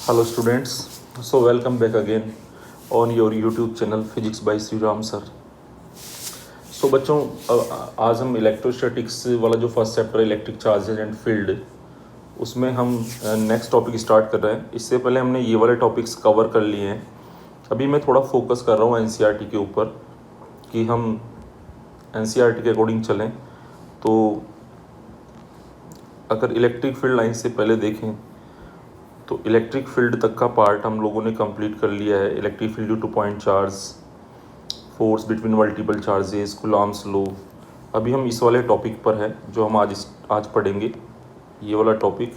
Hello students, so welcome back again on your YouTube channel Physics by Sri Ram sir. So बच्चों आज हम electrostatics वाला जो first chapter electric charges and field उसमें हम next topic start कर रहे हैं। इससे पहले हमने ये वाले टॉपिक्स कवर कर लिए हैं। अभी मैं थोड़ा फोकस कर रहा हूँ एनसीईआरटी के ऊपर कि हम एनसीईआरटी के अकॉर्डिंग चलें। तो अगर इलेक्ट्रिक फील्ड लाइन से पहले देखें तो इलेक्ट्रिक फील्ड तक का पार्ट हम लोगों ने कंप्लीट कर लिया है। Electric field due two point charge, force between multiple charges, Coulomb's law. अभी हम इस वाले टॉपिक पर है जो हम आज पढ़ेंगे, ये वाला टॉपिक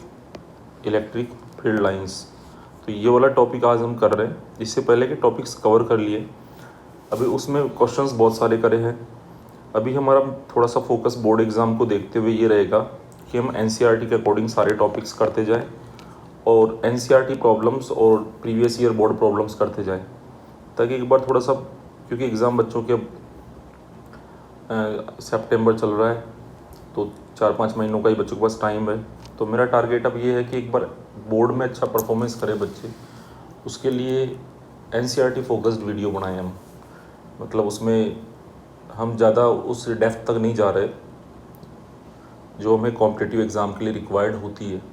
इलेक्ट्रिक फील्ड लाइंस। तो ये वाला टॉपिक आज हम कर रहे हैं। इससे पहले के टॉपिक्स कवर कर लिए, अभी उसमें क्वेश्चंस बहुत सारे करे हैं। अभी हमारा थोड़ा सा फोकस बोर्ड एग्ज़ाम को देखते हुए ये रहेगा कि हम एनसीईआरटी के अकॉर्डिंग सारे टॉपिक्स करते जाएं और एनसीईआरटी प्रॉब्लम्स और प्रीवियस ईयर बोर्ड प्रॉब्लम्स करते जाएं, ताकि एक बार थोड़ा सा, क्योंकि एग्ज़ाम बच्चों के सितंबर चल रहा है तो 4-5 महीनों का ही बच्चों के पास टाइम है। तो मेरा टारगेट अब ये है कि एक बार बोर्ड में अच्छा परफॉर्मेंस करें बच्चे, उसके लिए एनसीईआरटी फोकस्ड वीडियो बनाएं हम। मतलब उसमें हम ज़्यादा उस डेप्थ तक नहीं जा रहे जो हमें कॉम्पिटिटिव एग्ज़ाम के लिए रिक्वायर्ड होती है।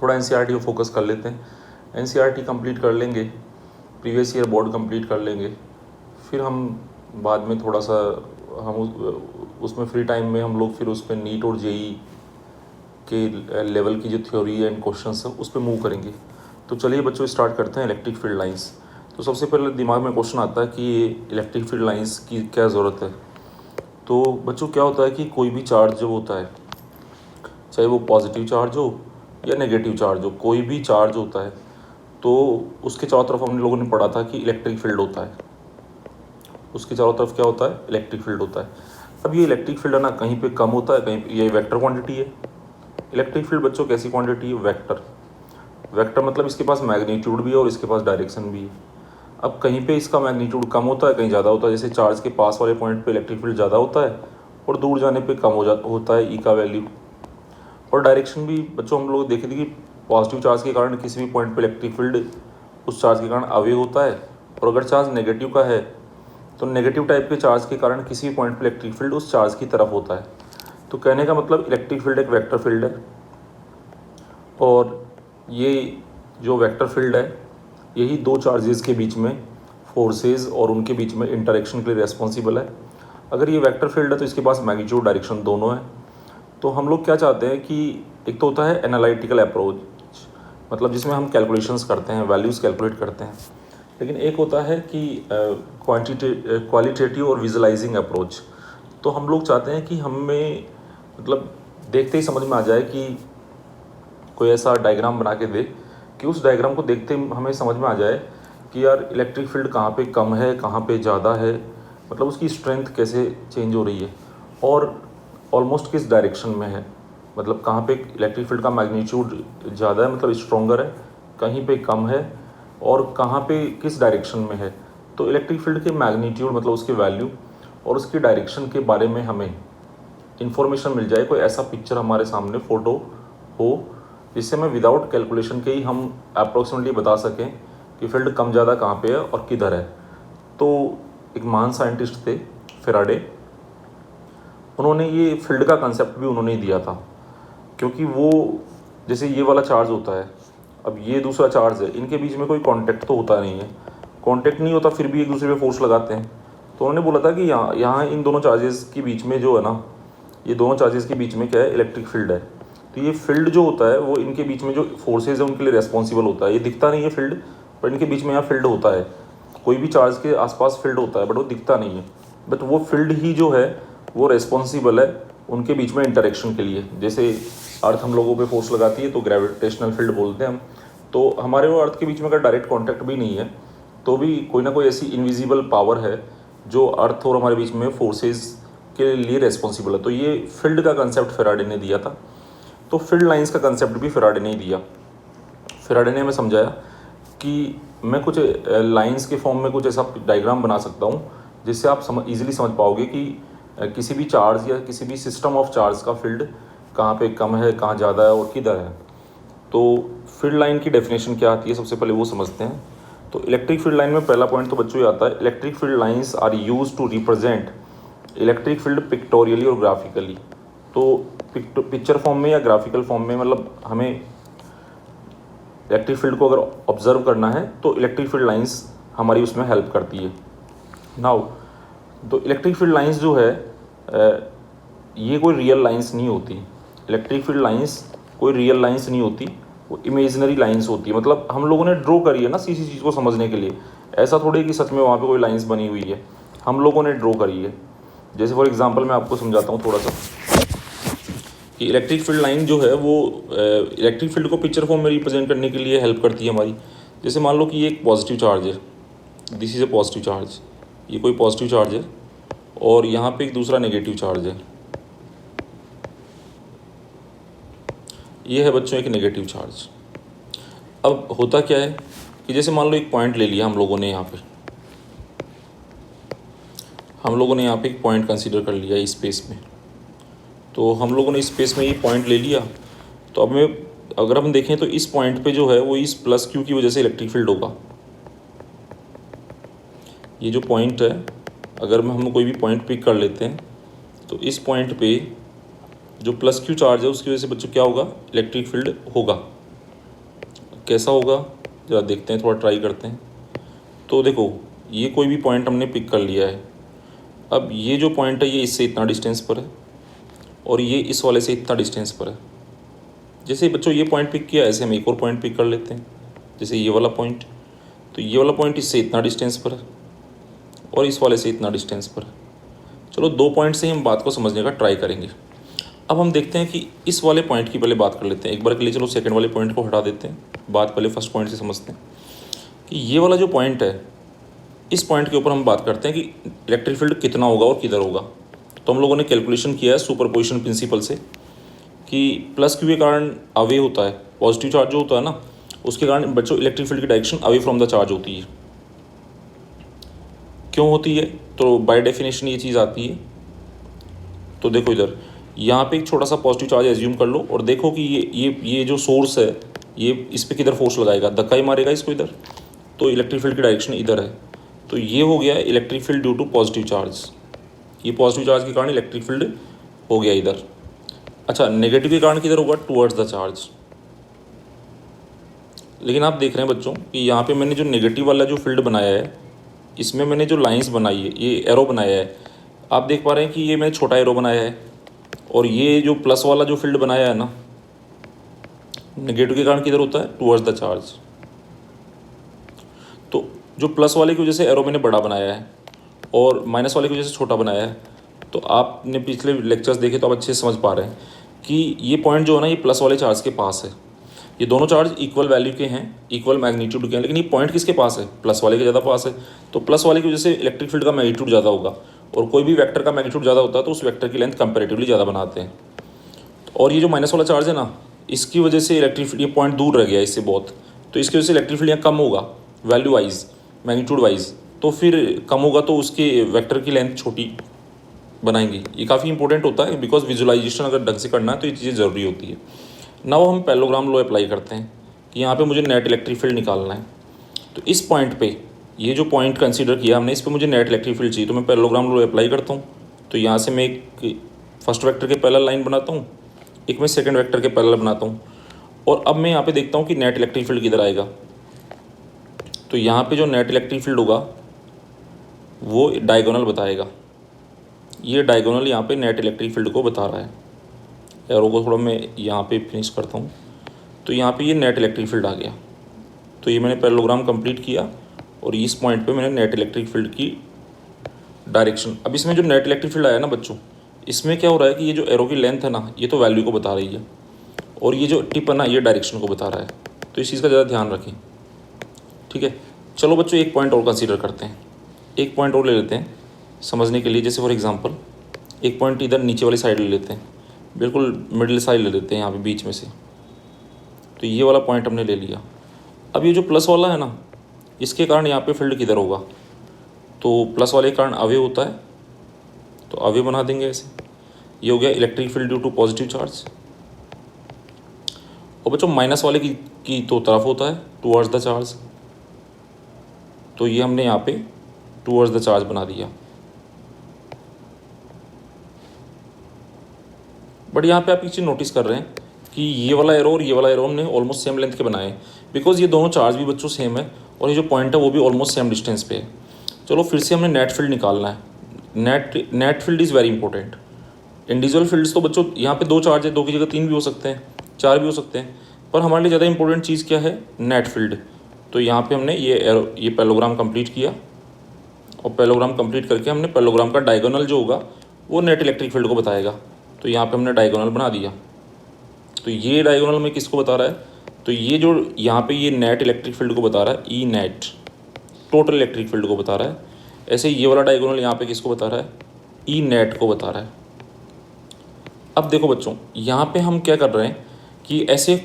थोड़ा एनसीईआरटी को फोकस कर लेते हैं। एनसीईआरटी कंप्लीट कर लेंगे, प्रीवियस ईयर बोर्ड कंप्लीट कर लेंगे, फिर हम बाद में थोड़ा सा हम उसमें फ्री टाइम में हम लोग फिर उस पर नीट और जेई के लेवल की जो थ्योरी एंड क्वेश्चंस है उस पर मूव करेंगे। तो चलिए बच्चों स्टार्ट करते हैं इलेक्ट्रिक फील्ड लाइंस। तो सबसे पहले दिमाग में क्वेश्चन आता है कि ये इलेक्ट्रिक फील्ड लाइंस की क्या ज़रूरत है। तो बच्चों क्या होता है कि कोई भी चार्ज जो होता है, चाहे वो पॉजिटिव चार्ज हो या नेगेटिव चार्ज हो, कोई भी चार्ज होता है तो उसके चारों तरफ हम लोगों ने पढ़ा था कि इलेक्ट्रिक फील्ड होता है। उसके चारों तरफ क्या होता है? इलेक्ट्रिक फील्ड होता है। अब ये इलेक्ट्रिक फील्ड है ना, कहीं पे कम होता है, कहीं पे ये वेक्टर क्वांटिटी है। इलेक्ट्रिक फील्ड बच्चों कैसी क्वांटिटी है? वेक्टर। वेक्टर मतलब इसके पास मैग्नीट्यूड भी है और इसके पास डायरेक्शन भी है। अब कहीं पे इसका मैग्नीट्यूड कम होता है, कहीं ज़्यादा होता है। जैसे चार्ज के पास वाले पॉइंट पे इलेक्ट्रिक फील्ड ज़्यादा होता है और दूर जाने पे कम होता है ई का वैल्यू। और डायरेक्शन भी बच्चों हम लोग देखे थे कि पॉजिटिव चार्ज के कारण किसी भी पॉइंट पे इलेक्ट्रिक फील्ड उस चार्ज के कारण अवे होता है, और अगर चार्ज नेगेटिव का है तो नेगेटिव टाइप के चार्ज के कारण किसी भी पॉइंट पे इलेक्ट्रिक फील्ड उस चार्ज की तरफ होता है। तो कहने का मतलब इलेक्ट्रिक फील्ड एक वेक्टर फील्ड है, और ये जो वेक्टर फील्ड है यही दो चार्जेस के बीच में फोर्सेस और उनके बीच में इंटरेक्शन के लिए रेस्पॉन्सिबल है। अगर ये वेक्टर फील्ड है तो इसके पास मैग्नीट्यूड डायरेक्शन दोनों है। तो हम लोग क्या चाहते हैं कि एक तो होता है एनालिटिकल अप्रोच, मतलब जिसमें हम कैलकुलेशंस करते हैं, वैल्यूज़ कैलकुलेट करते हैं, लेकिन एक होता है कि क्वालिटेटिव और विजुलाइजिंग अप्रोच। तो हम लोग चाहते हैं कि हमें मतलब देखते ही समझ में आ जाए कि कोई ऐसा डायग्राम बना के दे कि उस डायग्राम को देखते ही हमें समझ में आ जाए कि यार इलेक्ट्रिक फील्ड कहाँ पे कम है, कहाँ पे ज़्यादा है, मतलब उसकी स्ट्रेंथ कैसे चेंज हो रही है और ऑलमोस्ट किस डायरेक्शन में है। मतलब कहाँ पे इलेक्ट्रिक फील्ड का मैग्नीट्यूड ज़्यादा है, मतलब स्ट्रॉन्गर है, कहीं पे कम है, और कहाँ पे किस डायरेक्शन में है। तो इलेक्ट्रिक फील्ड के मैग्नीट्यूड मतलब उसके वैल्यू और उसकी डायरेक्शन के बारे में हमें इन्फॉर्मेशन मिल जाए, कोई ऐसा पिक्चर हमारे सामने फ़ोटो हो जिससे हमें विदाउट कैलकुलेशन के ही हम अप्रोक्सीमेटली बता सकें कि फील्ड कम ज़्यादा कहाँ पे है और किधर है। तो एक महान साइंटिस्ट थे फेराडे, उन्होंने ये फील्ड का कंसेप्ट भी उन्होंने ही दिया था, क्योंकि वो जैसे ये वाला चार्ज होता है, अब ये दूसरा चार्ज है, इनके बीच में कोई कांटेक्ट तो होता नहीं है, कांटेक्ट नहीं होता फिर भी एक दूसरे पे फोर्स लगाते हैं। तो उन्होंने बोला था कि यहाँ इन दोनों चार्जेस के बीच में जो है ना, ये दोनों चार्जेस के बीच में क्या है? इलेक्ट्रिक फील्ड है। तो ये फील्ड जो होता है वो इनके बीच में जो फोर्सेज है उनके लिए रेस्पॉन्सिबल होता है। ये दिखता नहीं है फील्ड, पर इनके बीच में यहाँ फील्ड होता है। कोई भी चार्ज के आसपास फील्ड होता है बट वो दिखता नहीं है, बट वो फील्ड ही जो है वो रेस्पॉन्सिबल है उनके बीच में इंटरेक्शन के लिए। जैसे अर्थ हम लोगों पे फोर्स लगाती है तो ग्रेविटेशनल फील्ड बोलते हैं हम। तो हमारे और अर्थ के बीच में अगर डायरेक्ट कांटेक्ट भी नहीं है तो भी कोई ना कोई ऐसी इनविजिबल पावर है जो अर्थ और हमारे बीच में फोर्सेस के लिए रेस्पॉन्सिबल है। तो ये फील्ड का कंसेप्ट फेराडे ने दिया था। तो फील्ड लाइंस का कंसेप्ट भी फेराडे ने ही दिया। फेराडे ने हमें समझाया कि मैं कुछ लाइंस के फॉर्म में कुछ ऐसा डायग्राम बना सकता हूँ जिससे आप इजीली समझ पाओगे कि किसी भी चार्ज या किसी भी सिस्टम ऑफ चार्ज का फील्ड कहाँ पे कम है, कहाँ ज़्यादा है और किधर है। तो फील्ड लाइन की डेफिनेशन क्या आती है सबसे पहले वो समझते हैं। तो इलेक्ट्रिक फील्ड लाइन में पहला पॉइंट तो बच्चों ये आता है, electric field lines are use to represent electric field pictorially और ग्राफिकली। तो पिक्चर फॉर्म में या ग्राफिकल फॉर्म में, मतलब हमें इलेक्ट्रिक फील्ड को अगर ऑब्जर्व करना है तो इलेक्ट्रिक फील्ड लाइंस हमारी उसमें हेल्प करती है। नाउ तो इलेक्ट्रिक फील्ड लाइंस जो है ये कोई रियल लाइंस नहीं होती। इलेक्ट्रिक फील्ड लाइंस कोई रियल लाइंस नहीं होती, वो इमेजिनरी लाइंस होती है। मतलब हम लोगों ने ड्रॉ करी है ना किसी चीज़ को समझने के लिए, ऐसा थोड़ी है कि सच में वहाँ पे कोई लाइंस बनी हुई है, हम लोगों ने ड्रॉ करी है। जैसे फॉर एग्जांपल मैं आपको समझाता हूँ थोड़ा सा कि इलेक्ट्रिक फील्ड लाइन जो है वो इलेक्ट्रिक फील्ड को पिक्चर फॉर्म में रिप्रेजेंट करने के लिए हेल्प करती है हमारी। जैसे मान लो कि ये एक पॉजिटिव चार्ज है, this is a positive charge, ये कोई पॉजिटिव चार्ज है, और यहाँ पे एक दूसरा नेगेटिव चार्ज है, ये है बच्चों एक नेगेटिव चार्ज। अब होता क्या है कि जैसे मान लो एक पॉइंट ले लिया हम लोगों ने यहाँ पे एक पॉइंट कंसीडर कर लिया इस स्पेस में। तो हम लोगों ने इस स्पेस में ये पॉइंट ले लिया, तो अब में अगर हम देखें तो इस पॉइंट पे जो है वो इस प्लस क्यू की वजह से इलेक्ट्रिक फील्ड होगा। ये जो पॉइंट है, अगर हम कोई भी पॉइंट पिक कर लेते हैं तो इस पॉइंट पे जो प्लस क्यू चार्ज है उसकी वजह से बच्चों क्या होगा, इलेक्ट्रिक फील्ड होगा। कैसा होगा जरा देखते हैं, थोड़ा ट्राई करते हैं। तो देखो ये कोई भी पॉइंट हमने पिक कर लिया है, अब ये जो पॉइंट है ये इससे इतना डिस्टेंस पर है और ये इस वाले से इतना डिस्टेंस पर है। जैसे बच्चों ये पॉइंट पिक किया, ऐसे हम एक और पॉइंट पिक कर लेते हैं, जैसे ये वाला पॉइंट। तो ये वाला पॉइंट इससे इतना डिस्टेंस पर है और इस वाले से इतना डिस्टेंस पर है। चलो दो पॉइंट से ही हम बात को समझने का ट्राई करेंगे। अब हम देखते हैं कि इस वाले पॉइंट की पहले बात कर लेते हैं एक बार के लिए। चलो सेकंड वाले पॉइंट को हटा देते हैं, बात पहले फर्स्ट पॉइंट से समझते हैं कि ये वाला जो पॉइंट है, इस पॉइंट के ऊपर हम बात करते हैं कि इलेक्ट्रिक फील्ड कितना होगा और किधर होगा। तो हम लोगों ने कैलकुलेशन किया है सुपरपोजिशन प्रिंसिपल से कि प्लस क्यू के कारण अवे होता है, पॉजिटिव चार्ज जो होता है ना उसके कारण बच्चों इलेक्ट्रिक फील्ड की direction away from the charge होती है। क्यों होती है, तो बाय डेफिनेशन ये चीज़ आती है। तो देखो इधर यहाँ पे एक छोटा सा पॉजिटिव चार्ज एज्यूम कर लो और देखो कि ये जो सोर्स है ये इस पर किधर फोर्स लगाएगा, धक्का ही मारेगा इसको इधर, तो इलेक्ट्रिक फील्ड की डायरेक्शन इधर है। तो ये हो गया electric field due to positive charge, ये पॉजिटिव चार्ज के कारण इलेक्ट्रिक फील्ड हो गया इधर। अच्छा नेगेटिव के कारण किधर होगा, टुवर्ड्स द चार्ज। लेकिन आप देख रहे हैं बच्चों कि यहाँ पे मैंने जो नेगेटिव वाला जो फील्ड बनाया है, इसमें मैंने जो लाइंस बनाई है, ये एरो बनाया है, आप देख पा रहे हैं कि ये मैंने छोटा एरो बनाया है, और ये जो प्लस वाला जो फील्ड बनाया है ना नेगेटिव के कारण किधर होता है, टुवर्ड्स द चार्ज। तो जो प्लस वाले की वजह से एरो मैंने बड़ा बनाया है और माइनस वाले की वजह से छोटा बनाया है। तो आपने पिछले लेक्चर्स देखे तो आप अच्छे से समझ पा रहे हैं कि ये पॉइंट जो है ना ये प्लस वाले चार्ज के पास है। ये दोनों चार्ज इक्वल वैल्यू के हैं, इक्वल मैग्नीट्यूड के हैं, लेकिन ये पॉइंट किसके पास है, प्लस वाले के ज़्यादा पास है। तो प्लस वाले की वजह से इलेक्ट्रिक फील्ड का मैग्नीट्यूड ज़्यादा होगा, और कोई भी वेक्टर का मैग्नीट्यूड ज़्यादा होता है तो उस वेक्टर की लेंथ कंपैरेटिवली ज़्यादा बनाते हैं। और ये जो माइनस वाला चार्ज है ना, इसकी वजह से इलेक्ट्रिक फील्ड, ये पॉइंट दूर रह गया इससे बहुत, तो इसकी वजह से इलेक्ट्रिक फील्ड यहाँ कम होगा वैल्यू वाइज, मैग्नीट्यूड वाइज। तो फिर कम होगा तो उसके वेक्टर की लेंथ छोटी बनाएंगे। ये काफ़ी इंपॉर्टेंट होता है बिकॉज विजुअलाइजेशन अगर ढंग से करना है तो ये चीज़ें ज़रूरी होती है। नाउ हम पैरेललोग्राम लॉ अप्लाई करते हैं कि यहाँ पे मुझे नेट इलेक्ट्रिक फील्ड निकालना है। तो इस पॉइंट पे, ये जो पॉइंट कंसीडर किया हमने, इस पे मुझे नेट इलेक्ट्रिक फील्ड चाहिए, तो मैं पैरेललोग्राम लॉ अप्लाई करता हूँ। तो यहाँ से मैं एक फर्स्ट वेक्टर के पैरेलल लाइन बनाता हूँ, एक मैं सेकंड वेक्टर के पैरेलल बनाता हूँ, और अब मैं यहाँ पे देखता हूँ कि नेट इलेक्ट्रिक फील्ड किधर आएगा। तो यहाँ पे जो नेट इलेक्ट्रिक फील्ड होगा वो डायगोनल बताएगा, ये डायगोनल यहाँ पे नेट इलेक्ट्रिक फील्ड को बता रहा है। एरो को थोड़ा मैं यहाँ पे फिनिश करता हूँ। तो यहाँ पे ये नेट इलेक्ट्रिक फील्ड आ गया। तो ये मैंने पैरेललोग्राम कंप्लीट किया और इस पॉइंट पे मैंने नेट इलेक्ट्रिक फील्ड की डायरेक्शन, अब इसमें जो नेट इलेक्ट्रिक फील्ड आया ना बच्चों, इसमें क्या हो रहा है कि ये जो एरो की लेंथ है ना ये तो वैल्यू को बता रही है, और ये जो टिप है ना ये डायरेक्शन को बता रहा है। तो इस चीज़ का ज़्यादा ध्यान रखें, ठीक है। चलो बच्चों एक पॉइंट और कंसीडर करते हैं, एक पॉइंट और ले लेते हैं समझने के लिए। जैसे फॉर एग्जांपल एक पॉइंट इधर नीचे वाली साइड ले लेते हैं, बिल्कुल मिडिल साइड ले लेते हैं यहाँ पे बीच में से। तो ये वाला पॉइंट हमने ले लिया। अब ये जो प्लस वाला है ना, इसके कारण यहाँ पे फील्ड किधर होगा, तो प्लस वाले के कारण अवे होता है, तो अवे बना देंगे ऐसे। ये हो गया electric field due to positive charge. और बच्चों माइनस वाले की तो तरफ होता है टूवर्ड्स द चार्ज, तो ये हमने यहाँ पे टूवर्ड्स द चार्ज बना दिया। बट यहाँ पे आप एक चीज़ नोटिस कर रहे हैं कि ये वाला एरो और ये वाला एरो हमने ऑलमोस्ट सेम लेंथ के बनाए हैं, बिकॉज ये दोनों चार्ज भी बच्चों सेम है और ये जो पॉइंट है वो भी ऑलमोस्ट सेम डिस्टेंस पे है। चलो फिर से हमने नेट फील्ड निकालना है। Net field is very important. Individual fields तो बच्चों यहाँ पे 2 चार्ज है, 2 की जगह 3 भी हो सकते हैं, 4 भी हो सकते हैं, पर हमारे लिए ज़्यादा इंपॉर्टेंट चीज़ क्या है, नेट फील्ड। तो यहाँ पे हमने ये पैरेललोग्राम कंप्लीट किया और पैरेललोग्राम कंप्लीट करके हमने पैरेललोग्राम का डायगोनल जो होगा वो नेट इलेक्ट्रिक फील्ड को बताएगा। तो यहाँ पे हमने डायगोनल बना दिया। तो ये डायगोनल में किसको बता रहा है, तो ये जो यहाँ पे ये नेट इलेक्ट्रिक फील्ड को बता रहा है, E net total electric field को बता रहा है। ऐसे ये वाला डायगोनल यहाँ पे किसको बता रहा है, ई नेट को बता रहा है। अब देखो बच्चों यहाँ पे हम क्या कर रहे हैं कि ऐसे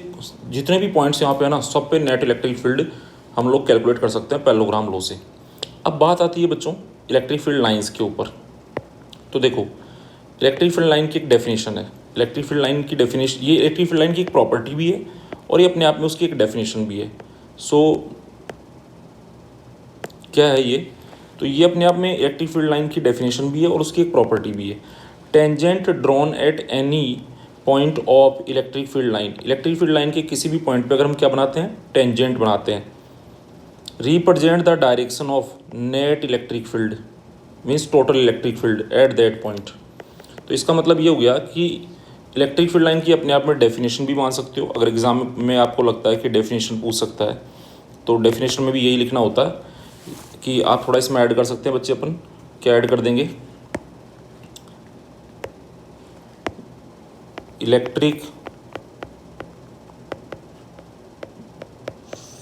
जितने भी पॉइंट्स यहाँ पे है ना, सब पे नेट इलेक्ट्रिक फील्ड हम लोग कैलकुलेट कर सकते हैं पैरेललोग्राम लॉ से। अब बात आती है बच्चों इलेक्ट्रिक फील्ड लाइंस के ऊपर। तो देखो इलेक्ट्रिक फील्ड लाइन की एक डेफिनेशन है, इलेक्ट्रिक फील्ड लाइन की डेफिनेशन, ये इलेक्ट्रिक फील्ड लाइन की एक प्रॉपर्टी भी है और ये अपने आप में उसकी एक डेफिनेशन भी है। सो क्या है ये, तो ये अपने आप में इलेक्ट्रिक फील्ड लाइन की डेफिनेशन भी है और उसकी एक प्रॉपर्टी भी है। Tangent drawn at any point of electric field line, electric field line के किसी भी पॉइंट पे अगर हम क्या बनाते हैं, टेंजेंट बनाते हैं, represent the direction of net electric field means total electric field at that point. तो इसका मतलब ये हो गया कि इलेक्ट्रिक फील्ड लाइन की अपने आप में डेफिनेशन भी मान सकते हो। अगर एग्जाम में आपको लगता है कि डेफिनेशन पूछ सकता है तो डेफिनेशन में भी यही लिखना होता है कि आप थोड़ा इसमें ऐड कर सकते हैं बच्चे। अपन क्या ऐड कर देंगे, electric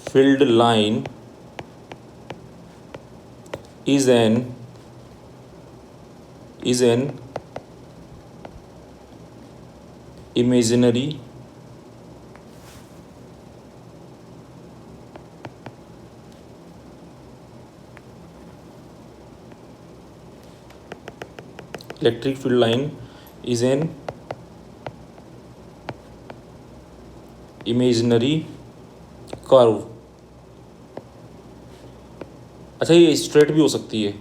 field line is an imaginary electric field line is an imaginary curve। अच्छा ये स्ट्रेट भी हो सकती है,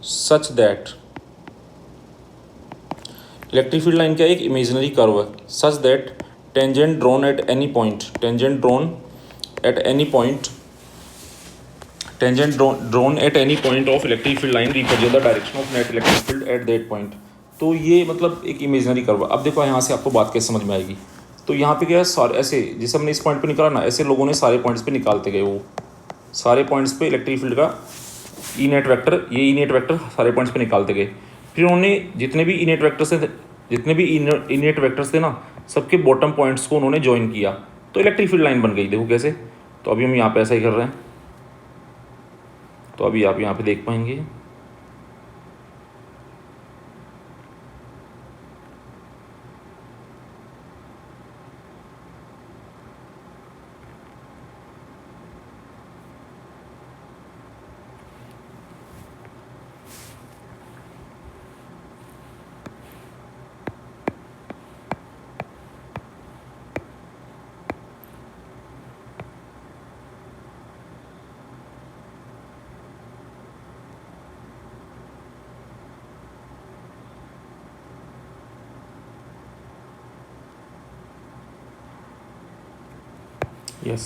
such that electric field line क्या है, एक इमेजिनरी कर्व है, such that tangent drawn at any point, tangent drawn at any point, tangent drawn at any point of electric field line represent the direction of net electric field at that point. तो ये मतलब एक imaginary curve. अब देखो यहाँ से आपको बात कैसे समझ में आएगी। तो यहाँ पे क्या है, सारे ऐसे जैसे हमने इस पॉइंट पे निकाला ना, ऐसे लोगों ने सारे पॉइंट्स पे निकालते गए, वो सारे पॉइंट्स पे इलेक्ट्रिक फील्ड का ई नेट वेक्टर, ये ई नेट वेक्टर सारे पॉइंट्स पे निकालते गए। फिर उन्होंने जितने भी ई नेट वेक्टर्स थे ना, सबके बॉटम पॉइंट्स को उन्होंने ज्वाइन किया तो इलेक्ट्रिक फील्ड लाइन बन गई। देखो कैसे, तो अभी हम यहाँ पे ऐसा ही कर रहे हैं, तो अभी आप यहाँ पे देख पाएंगे। यस,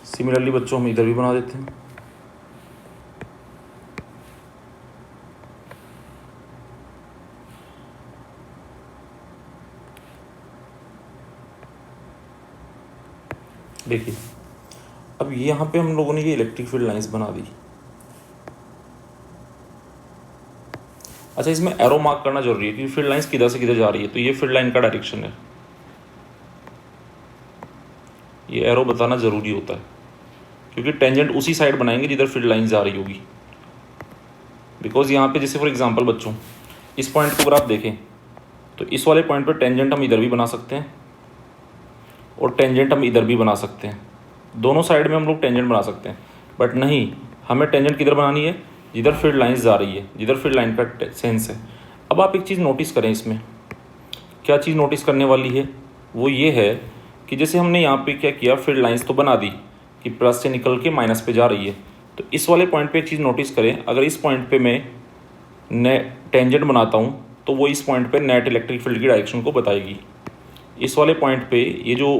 सिमिलरली बच्चों हम इधर भी बना देते हैं। देखिए अब यहाँ पे हम लोगों ने ये इलेक्ट्रिक फील्ड लाइंस बना दी। अच्छा इसमें एरो मार्क करना जरूरी है क्योंकि फील्ड लाइंस किधर से किधर जा रही है। तो ये फील्ड लाइन का डायरेक्शन है, ये एरो बताना ज़रूरी होता है क्योंकि टेंजेंट उसी साइड बनाएंगे जिधर फील्ड लाइन जा रही होगी। बिकॉज यहाँ पे जैसे फॉर एग्जांपल बच्चों इस पॉइंट को अगर आप देखें तो इस वाले पॉइंट पर टेंजेंट हम इधर भी बना सकते हैं और टेंजेंट हम इधर भी बना सकते हैं, दोनों साइड में हम लोग टेंजेंट बना सकते हैं। बट नहीं, हमें टेंजेंट किधर बनानी है, जिधर फील्ड लाइन्स जा रही है, जिधर फील्ड लाइन का सेंस है। अब आप एक चीज़ नोटिस करें, इसमें क्या चीज़ नोटिस करने वाली है वो ये है कि जैसे हमने यहाँ पे क्या किया, फील्ड लाइंस तो बना दी कि प्लस से निकल के माइनस पे जा रही है। तो इस वाले पॉइंट पे एक चीज़ नोटिस करें, अगर इस पॉइंट पे मैं टेंजेंट बनाता हूँ तो वो इस पॉइंट पे नेट इलेक्ट्रिक फील्ड की डायरेक्शन को बताएगी। इस वाले पॉइंट पे ये जो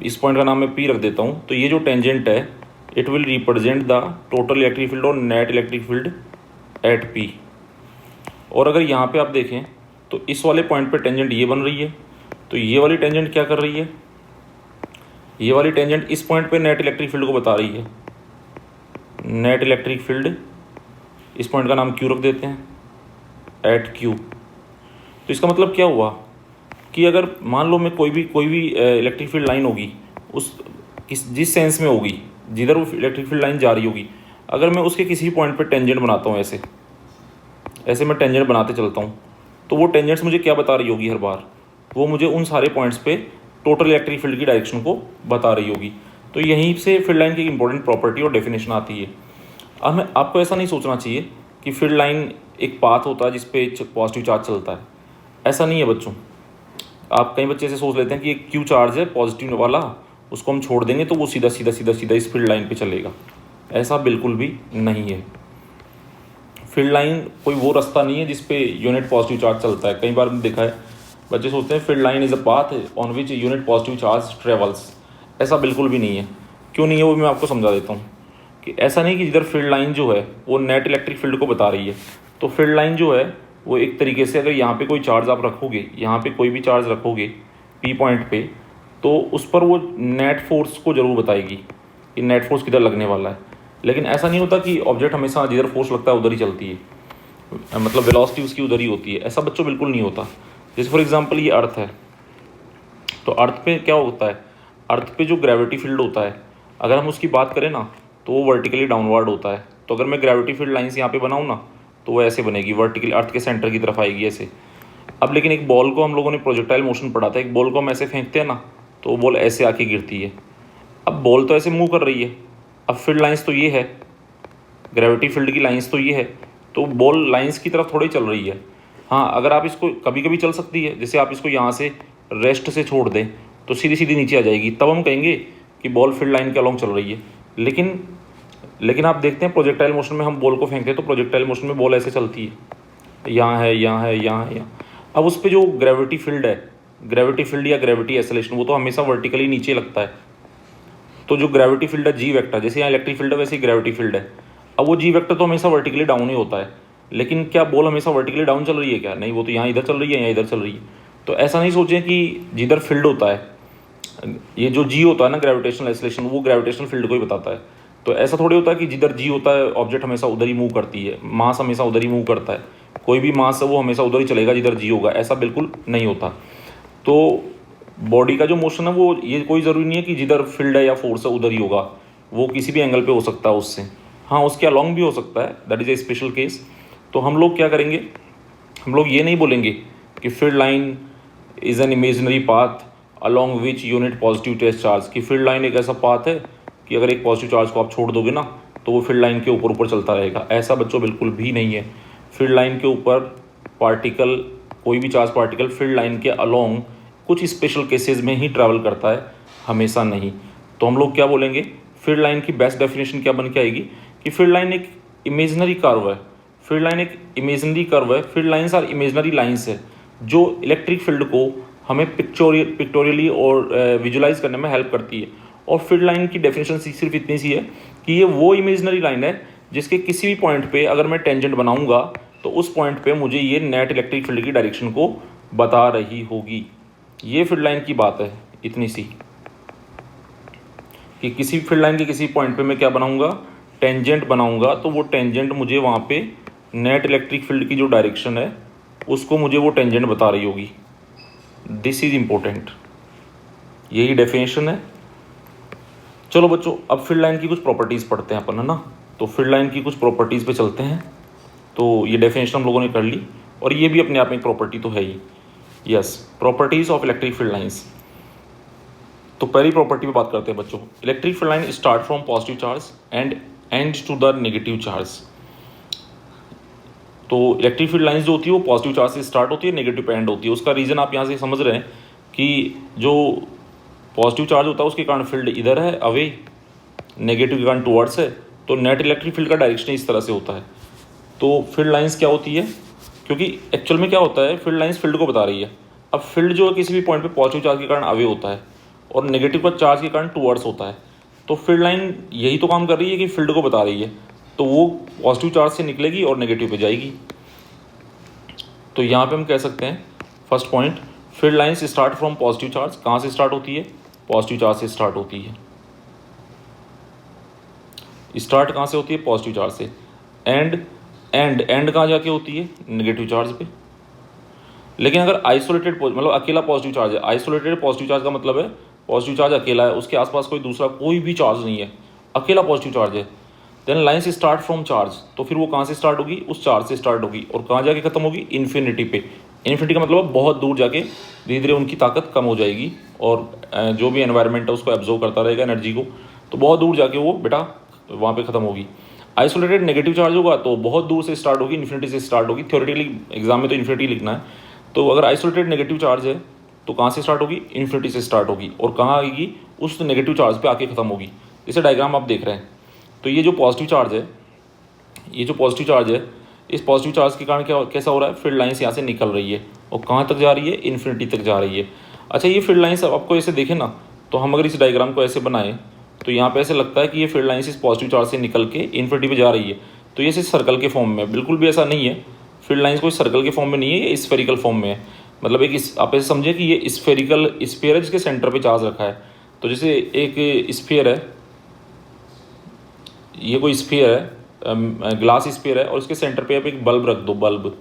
इस पॉइंट का नाम मैं पी रख देता हूँ, तो ये जो टेंजेंट है it will represent the total electric field और net electric field at P. और अगर यहाँ पे आप देखें तो इस वाले पॉइंट पे टेंजेंट ये बन रही है, तो ये वाली टेंजेंट क्या कर रही है, ये वाली टेंजेंट इस पॉइंट पे नेट इलेक्ट्रिक फील्ड को बता रही है। नेट इलेक्ट्रिक फील्ड, इस पॉइंट का नाम क्यू रख देते हैं, एट क्यू। तो इसका मतलब क्या हुआ कि अगर मान लो मैं कोई भी इलेक्ट्रिक फील्ड लाइन होगी, उस जिस सेंस में होगी, जिधर वो इलेक्ट्रिक फील्ड लाइन जा रही होगी, अगर मैं उसके किसी पॉइंट पे टेंजेंट बनाता हूँ, ऐसे मैं टेंजेंट बनाते चलता हूँ, तो वो टेंजेंट्स मुझे क्या बता रही होगी हर बार, वो मुझे उन सारे पॉइंट्स पे टोटल इलेक्ट्रिक फील्ड की डायरेक्शन को बता रही होगी। तो यहीं से फील्ड लाइन की इंपॉर्टेंट प्रॉपर्टी और डेफिनेशन आती है। अब हमें आपको ऐसा नहीं सोचना चाहिए कि फील्ड लाइन एक पाथ होता है जिसपे पॉजिटिव चार्ज चलता है, ऐसा नहीं है बच्चों। आप कई बच्चे ऐसे सोच लेते हैं कि एक क्यू चार्ज है पॉजिटिव वाला, उसको हम छोड़ देंगे तो वो सीधा सीधा सीधा सीधा इस फील्ड लाइन पे चलेगा, ऐसा बिल्कुल भी नहीं है। फील्ड लाइन कोई वो रास्ता नहीं है जिसपे यूनिट पॉजिटिव चार्ज चलता है। कई बार हमने देखा है बच्चे सोचते हैं field line is a path on which unit positive charge travels, ऐसा बिल्कुल भी नहीं है। क्यों नहीं है वो मैं आपको समझा देता हूँ कि ऐसा नहीं कि जिधर फील्ड लाइन जो है वो नेट इलेक्ट्रिक फील्ड को बता रही है। तो फील्ड लाइन जो है वो एक तरीके से, अगर यहाँ पे कोई चार्ज आप रखोगे, यहाँ पे कोई भी चार्ज रखोगे पी पॉइंट पे, तो उस पर वो नेट फोर्स को ज़रूर बताएगी कि नेट फोर्स किधर लगने वाला है। लेकिन ऐसा नहीं होता कि ऑब्जेक्ट हमेशा जिधर फोर्स लगता है उधर ही चलती है, मतलब वेलोसिटी उसकी उधर ही होती है, ऐसा बच्चों बिल्कुल नहीं होता। जैसे फॉर एग्जांपल ये अर्थ है, तो अर्थ पे क्या होता है, अर्थ पे जो ग्रेविटी फील्ड होता है, अगर हम उसकी बात करें ना तो वो वर्टिकली डाउनवर्ड होता है। तो अगर मैं ग्रेविटी फील्ड लाइन्स यहाँ पे बनाऊँ ना तो वो ऐसे बनेगी, वर्टिकली अर्थ के सेंटर की तरफ आएगी ऐसे। अब लेकिन एक बॉल को हम लोगों ने प्रोजेक्टाइल मोशन पढ़ा था, एक बॉल को हम ऐसे फेंकते हैं ना तो वो बॉल ऐसे आके गिरती है। अब बॉल तो ऐसे मूव कर रही है, अब फील्ड लाइंस तो ये है, ग्रेविटी फील्ड की लाइंस तो ये है, तो बॉल लाइंस की तरफ थोड़ी चल रही है। हाँ, अगर आप इसको कभी कभी चल सकती है, जैसे आप इसको यहाँ से रेस्ट से छोड़ दें तो सीधी सीधी नीचे आ जाएगी, तब हम कहेंगे कि बॉल फील्ड लाइन के अलॉन्ग चल रही है। लेकिन आप देखते हैं प्रोजेक्टाइल मोशन में हम बॉल को फेंकते हैं तो प्रोजेक्टाइल मोशन में बॉल ऐसे चलती है, यहाँ है, यहाँ है, यहाँ है, यहाँ। अब उस पर जो ग्रेविटी फील्ड है, ग्रेविटी फील्ड या ग्रेविटी एक्सेलरेशन, वो तो हमेशा वर्टिकली नीचे लगता है। तो जो ग्रेविटी फील्ड है जी वेक्टर, जैसे यहाँ इलेक्ट्रिक फील्ड है वैसे ही ग्रेविटी फील्ड है, अब वो जी वेक्टर तो हमेशा वर्टिकली डाउन ही होता है। लेकिन क्या बॉल हमेशा वर्टिकली डाउन चल रही है क्या? नहीं, वो तो यहाँ इधर चल रही है, यहाँ इधर चल रही है। तो ऐसा नहीं सोचें कि जिधर फील्ड होता है, ये जो जी होता है ना ग्रेविटेशनल एक्सेलरेशन, वो ग्रेविटेशनल फील्ड को ही बताता है। तो ऐसा थोड़ी होता है कि जिधर जी होता है ऑब्जेक्ट हमेशा उधर ही मूव करती है, मास हमेशा उधर ही मूव करता है, कोई भी मास है वो हमेशा उधर ही चलेगा जिधर जी होगा, ऐसा बिल्कुल नहीं होता। तो बॉडी का जो मोशन है वो ये कोई ज़रूरी नहीं है कि जिधर फील्ड है या फोर्स है उधर ही होगा, वो किसी भी एंगल पे हो सकता है उससे, हाँ उसके अलॉन्ग भी हो सकता है, that is a special case. तो हम लोग क्या करेंगे, हम लोग ये नहीं बोलेंगे कि field line is an imaginary path along which unit positive test charge, कि फील्ड लाइन एक ऐसा पाथ है कि अगर एक पॉजिटिव चार्ज को आप छोड़ दोगे ना तो वो फील्ड लाइन के ऊपर ऊपर चलता रहेगा, ऐसा बच्चों बिल्कुल भी नहीं है। फील्ड लाइन के ऊपर पार्टिकल, कोई भी चार्ज पार्टिकल फील्ड लाइन के अलॉन्ग कुछ स्पेशल केसेस में ही ट्रैवल करता है, हमेशा नहीं। तो हम लोग क्या बोलेंगे, फील्ड लाइन की बेस्ट डेफिनेशन क्या बन के आएगी कि फील्ड लाइन एक इमेजिनरी कर्व है, फील्ड लाइन एक इमेजिनरी कर्व है, field lines are imaginary lines है जो इलेक्ट्रिक फील्ड को हमें पिक्टोरियली और विजुलाइज करने में हेल्प करती है। और फील्ड लाइन की डेफिनेशन सिर्फ इतनी सी है कि ये वो इमेजिनरी लाइन है जिसके किसी भी पॉइंट पे अगर मैं टेंजेंट बनाऊंगा तो उस पॉइंट पे मुझे ये नेट इलेक्ट्रिक फील्ड की डायरेक्शन को बता रही होगी। ये फील्ड लाइन की बात है इतनी सी कि किसी फील्ड लाइन के किसी पॉइंट पे मैं क्या बनाऊंगा, टेंजेंट बनाऊंगा, तो वो टेंजेंट मुझे वहाँ पे नेट इलेक्ट्रिक फील्ड की जो डायरेक्शन है उसको मुझे वो टेंजेंट बता रही होगी। दिस इज इम्पोर्टेंट, यही डेफिनेशन है। चलो बच्चों, अब फील्ड लाइन की कुछ प्रॉपर्टीज़ पढ़ते हैं अपन, है ना। तो फील्ड लाइन की कुछ प्रॉपर्टीज़ पे चलते हैं। तो ये डेफिनेशन हम लोगों ने कर ली और ये भी अपने आप में एक प्रॉपर्टी तो है ही। Yes, properties of electric field lines. तो पहली प्रॉपर्टी पे बात करते हैं बच्चों। Electric field line start from positive charge and end to the negative charge. तो इलेक्ट्रिक फील्ड लाइंस जो होती है वो पॉजिटिव चार्ज से स्टार्ट होती है, नेगेटिव पे एंड होती है। उसका रीज़न आप यहाँ से समझ रहे हैं कि जो पॉजिटिव चार्ज होता है उसके कारण फील्ड इधर है अवे, नेगेटिव के कारण टुवर्ड्स है, तो नेट इलेक्ट्रिक फील्ड का डायरेक्शन इस तरह से होता है। तो फील्ड लाइंस क्या होती है, क्योंकि एक्चुअल में क्या होता है, फील्ड लाइंस फील्ड को बता रही है। अब फील्ड जो है किसी भी पॉइंट पे पॉजिटिव चार्ज के कारण अवे होता है और नेगेटिव का चार्ज के कारण टुवर्ड्स होता है। तो फील्ड लाइन यही तो काम कर रही है कि फील्ड को बता रही है, तो वो पॉजिटिव चार्ज से निकलेगी और नेगेटिव पे जाएगी। तो यहाँ पे हम कह सकते हैं first point, field lines start from positive charge. कहाँ से स्टार्ट होती है, पॉजिटिव चार्ज से स्टार्ट होती है। स्टार्ट कहाँ से होती है, पॉजिटिव चार्ज से। एंड कहाँ जाके होती है, नेगेटिव चार्ज पे। लेकिन अगर आइसोलेटेड मतलब अकेला पॉजिटिव चार्ज है, आइसोलेटेड पॉजिटिव चार्ज का मतलब है पॉजिटिव चार्ज अकेला है, उसके आसपास कोई दूसरा कोई भी चार्ज नहीं है, अकेला पॉजिटिव चार्ज है, then lines start from charge. तो फिर वो कहाँ से स्टार्ट होगी, उस चार्ज से स्टार्ट होगी और कहाँ जाके खत्म होगी, इन्फिनिटी पे। इन्फिनिटी का मतलब बहुत दूर जाके धीरे धीरे उनकी ताकत कम हो जाएगी और जो भी एनवायरनमेंट है उसको एब्जॉर्व करता रहेगा एनर्जी को, तो बहुत दूर जाके वो बेटा वहाँ पे ख़त्म होगी। आइसोलेटेड नेगेटिव चार्ज होगा तो बहुत दूर से स्टार्ट होगी, इन्फिनिटी से स्टार्ट होगी। थ्योरेटिकली एग्जाम में तो इन्फिनिटी लिखना है, तो अगर आइसोलेटेड नेगेटिव चार्ज है तो कहाँ से स्टार्ट होगी, इन्फिनिटी से स्टार्ट होगी और कहाँ आएगी, उस नेगेटिव चार्ज पे आके ख़त्म होगी। इसे डायग्राम आप देख रहे हैं। तो ये जो पॉजिटिव चार्ज है, ये जो पॉजिटिव चार्ज है, इस पॉजिटिव चार्ज के कारण क्या कैसा हो रहा है, फील्ड लाइन्स यहाँ से निकल रही है और कहाँ तक जा रही है, इन्फिनिटी तक जा रही है। अच्छा, ये फील्ड लाइन्स आपको ऐसे देखें ना, तो हम अगर इस डायग्राम को ऐसे बनाएं तो यहाँ पे ऐसे लगता है कि ये फील्ड लाइन्स इस पॉजिटिव चार्ज से निकल के इन्फिनिटी पे जा रही है। तो ये सिर्फ सर्कल के फॉर्म में, बिल्कुल भी ऐसा नहीं है, फील्ड लाइन्स कोई सर्कल के फॉर्म में नहीं है, ये स्फेरिकल फॉर्म में है। मतलब एक आप ऐसे समझे कि ये स्फेरिकल स्फीयर है जिसके सेंटर पे चार्ज रखा है। तो जैसे एक स्फीयर है, ये कोई स्फीयर है, ग्लास स्फीयर है और इसके सेंटर पे आप एक बल्ब रख दो, बल्ब,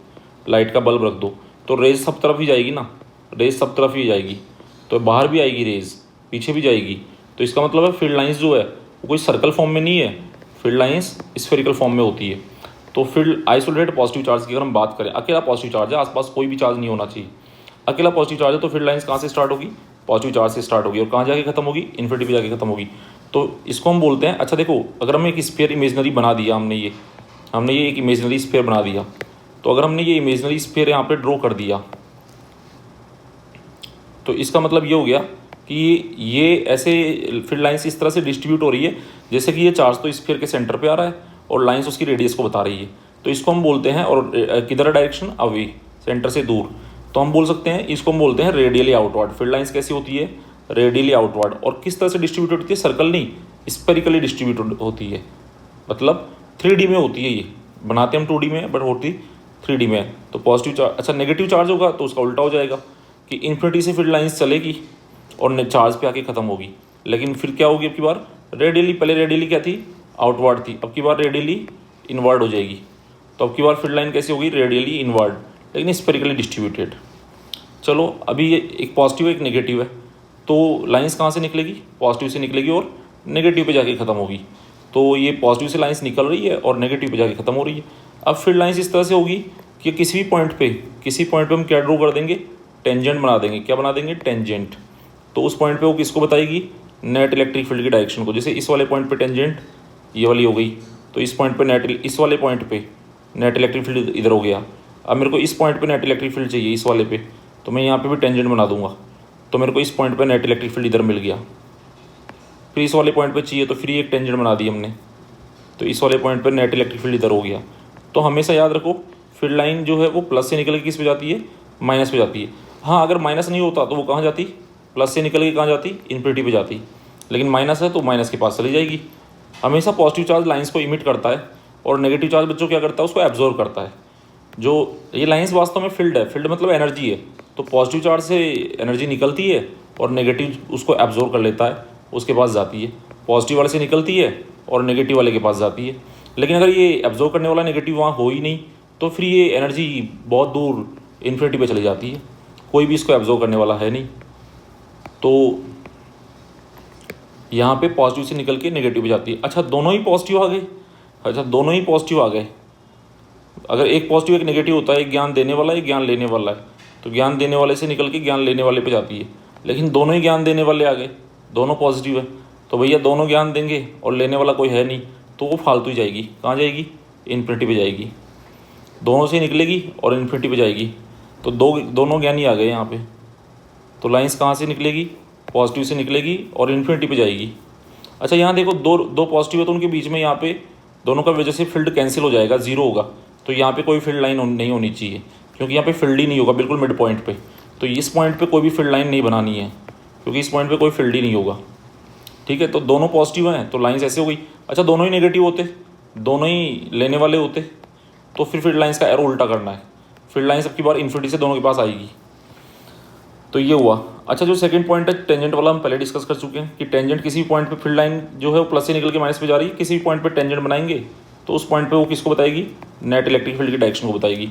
लाइट का बल्ब रख दो, तो रेज सब तरफ ही जाएगी ना, रेज सब तरफ ही जाएगी, तो बाहर भी आएगी रेज, पीछे भी जाएगी। तो इसका मतलब है फील्ड लाइंस जो है वो कोई सर्कल फॉर्म में नहीं है, फील्ड लाइंस स्फेरिकल फॉर्म में होती है। तो फील्ड आइसोलेटेड पॉजिटिव चार्ज की अगर हम बात करें, अकेला पॉजिटिव चार्ज है, आसपास कोई भी चार्ज नहीं होना चाहिए, अकेला पॉजिटिव चार्ज है, तो फील्ड लाइंस कहाँ से स्टार्ट होगी, पॉजिटिव चार्ज से स्टार्ट होगी और कहाँ जाके खत्म होगी, इन्फिनिटी पे जाके खत्म होगी। तो इसको हम बोलते हैं, अच्छा देखो, अगर हम एक स्फीयर इमेजनरी बना दिया, हमने ये एक इमेजनरी स्फीयर बना दिया, तो अगर हमने ये इमेजनरी स्फीयर यहाँ पे ड्रॉ कर दिया, तो इसका मतलब ये हो गया कि ये ऐसे फील्ड लाइंस इस तरह से डिस्ट्रीब्यूट हो रही है जैसे कि ये चार्ज तो स्फीयर के सेंटर पे आ रहा है और लाइंस उसकी रेडियस को बता रही है। तो इसको हम बोलते हैं, और किधर डायरेक्शन, अवे, सेंटर से दूर, तो हम बोल सकते हैं, इसको हम बोलते हैं रेडियली आउटवर्ड। फील्ड लाइंस कैसी होती है, रेडियली आउटवर्ड। और किस तरह से डिस्ट्रीब्यूट होती है, सर्कल नहीं, स्पेरिकली डिस्ट्रीब्यूट होती है, मतलब 3D में होती है। ये बनाते हम 2D में, बट होती 3D में है। तो पॉजिटिव चार्ज, अच्छा नेगेटिव चार्ज होगा तो उसका उल्टा हो जाएगा कि इन्फिनिटी से फील्ड लाइंस चलेगी और चार्ज पे आके खत्म होगी। लेकिन फिर क्या होगी, अब की बार रेडियली, पहले रेडियली क्या थी, आउटवर्ड थी, अब की बार रेडियली इनवर्ड हो जाएगी। तो अब की बार फील्ड लाइन कैसी होगी, रेडियली इनवर्ड, लेकिन स्पेरिकली डिस्ट्रीब्यूटेड। चलो, अभी ये एक पॉजिटिव एक नेगेटिव है, तो लाइंस कहाँ से निकलेगी, पॉजिटिव से निकलेगी और नेगेटिव पे जाके ख़त्म होगी। तो ये पॉजिटिव से लाइंस निकल रही है और नेगेटिव पे जाके ख़त्म हो रही है। अब फील्ड लाइंस इस तरह से होगी कि किसी भी पॉइंट पे हम क्या ड्रॉ कर देंगे, टेंजेंट बना देंगे। क्या बना देंगे, टेंजेंट। तो उस पॉइंट पे वो किसको बताएगी, नेट इलेक्ट्रिक फील्ड की डायरेक्शन को। जैसे इस वाले पॉइंट पे टेंजेंट ये वाली हो गई, तो इस पॉइंट पे इस वाले पॉइंट पे नेट इलेक्ट्रिक फील्ड इधर हो गया। अब मेरे को इस पॉइंट पे नेट इलेक्ट्रिक फील्ड चाहिए, इस वाले पे, तो मैं यहाँ पे भी टेंजेंट बना दूंगा, तो मेरे को इस पॉइंट पे नेट इलेक्ट्रिक फील्ड इधर मिल गया। फिर इस वाले पॉइंट पे चाहिए तो फिर एक टेंजेंट बना दी हमने, तो इस वाले पॉइंट पे नेट इलेक्ट्रिक फील्ड इधर हो गया। तो हमेशा याद रखो, फील्ड लाइन जो है वो प्लस से निकल के किस पे जाती है, माइनस पे जाती है। हाँ, अगर माइनस नहीं होता तो वो कहाँ जाती, प्लस से निकल के कहाँ जाती, इन्फिनिटी पे जाती। लेकिन माइनस है तो माइनस के पास चली जाएगी। हमेशा पॉजिटिव चार्ज लाइंस को इमिट करता है और नेगेटिव चार्ज बच्चों क्या करता है, उसको एब्जॉर्व करता है। जो ये लाइंस वास्तव में फील्ड है, फील्ड मतलब एनर्जी है। तो पॉजिटिव चार्ज से एनर्जी निकलती है और नेगेटिव उसको एब्जॉर्व कर लेता है, उसके पास जाती है। पॉजिटिव वाले से निकलती है और नेगेटिव वाले के पास जाती है। लेकिन अगर ये एब्जॉर्व करने वाला नेगेटिव वहाँ हो ही नहीं, तो फिर ये एनर्जी बहुत दूर इन्फिनिटी पे चली जाती है, कोई भी इसको एब्जॉर्व करने वाला है नहीं। तो यहाँ पे पॉजिटिव से निकल के नेगेटिव पे जाती है। अच्छा, दोनों ही पॉजिटिव आ गए, अगर एक पॉजिटिव एक नेगेटिव होता है, एक ज्ञान देने वाला एक ज्ञान लेने वाला है, तो ज्ञान देने वाले से निकल के ज्ञान लेने वाले पे जाती है। लेकिन दोनों ही ज्ञान देने वाले आ गए, दोनों पॉजिटिव है, तो भैया दोनों ज्ञान देंगे और लेने वाला कोई है नहीं, तो वो फालतू ही जाएगी। कहाँ जाएगी, इन्फिनिटी पे जाएगी। दोनों से निकलेगी और इन्फिनिटी पे जाएगी, तो दोनों ज्ञानी आ गए यहाँ पे। तो लाइंस कहाँ से निकलेगी, पॉजिटिव से निकलेगी और इन्फिनिटी पे जाएगी। अच्छा यहाँ देखो दो पॉजिटिव है तो उनके बीच में यहाँ पे दोनों का वजह से फील्ड कैंसिल हो जाएगा, जीरो होगा। तो यहाँ पे कोई फील्ड लाइन नहीं होनी चाहिए क्योंकि यहाँ पे फील्ड ही नहीं होगा बिल्कुल मिड पॉइंट पे। तो इस पॉइंट पे कोई भी फील्ड लाइन नहीं बनानी है क्योंकि इस पॉइंट पे कोई फील्ड ही नहीं होगा। ठीक है, तो दोनों पॉजिटिव हैं तो लाइंस ऐसे हो गई। अच्छा दोनों ही नेगेटिव होते, दोनों ही लेने वाले होते, तो फिर फील्ड लाइंस का एरो उल्टा करना है। फील्ड लाइंस अब की बार इन्फिनिटी से दोनों के पास आएगी। तो ये हुआ। अच्छा जो सेकंड पॉइंट है टेंजेंट वाला, हम पहले डिस्कस कर चुके हैं कि टेंजेंट किसी भी पॉइंट पे फील्ड लाइन जो है वो प्लस से निकल के माइनस पे जा रही है, किसी भी पॉइंट पे टेंजेंट बनाएंगे तो उस पॉइंट पे वो किसको बताएगी, नेट इलेक्ट्रिक फील्ड की डायरेक्शन को बताएगी।